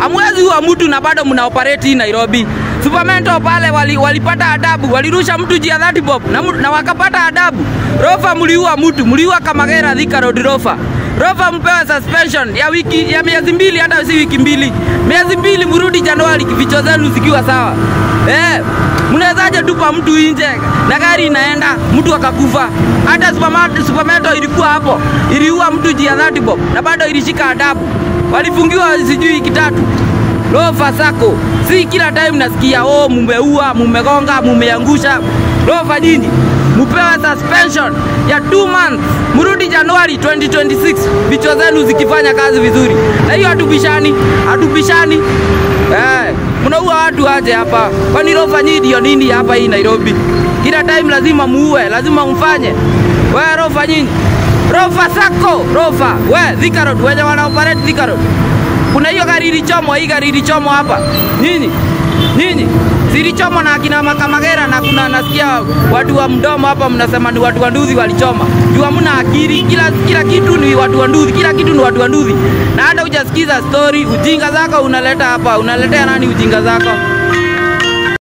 Hamwezi huwa mtu na bado mna operate hii Nairobi. Supermento pale walipata adabu, walirusha mtu jia 30 bob na wakapata adabu. Rofa mliua mtu, mliua Kamagera Thika Road Rofa. Rofa mpewa suspension ya wiki ya miezi 2 hata si wiki 2. Miezi 2 mrudi Januari vichwa zenu zikiwa sawa. Mnawezaje tupa mtu nje na gari inaenda mtu akakufa? Hata Supermento ilikuwa hapo, iliua mtu jia 30 bob na bado ilishika adabu. Walifungiwa sijui kitatu. Rofa sako, si kila time nasikia mumeua, mumegonga, mumeangusha. Rofa nyinyi mupewa suspension ya 2 months. Mrudi Januari 2026 vichwa zenu zikifanya kazi vizuri. Na hiyo hatubishani. Mnaua watu aje hapa. Kwani Rofa nyinyi ndio nini hapa hii Nairobi? Kila time lazima muue, lazima mfanye. Wewe Rofa nyinyi. Rofa sako, Rofa. Wewe Thika Road, wewe wana operate Thika Road. Kuna hiyo gari ilichomo hapa. Nyinyi zilichomo na akina Makamagera na kuna nasikia watu wa mdomo hapa mnasema ni watu wa nduthi walichoma. Jua mna akili, kila kitu ni watu wa nduthi, kila kitu ni watu wa nduthi. Na hata hujasikiza story, ujinga zako unaleta hapa, unaletea nani ujinga zako?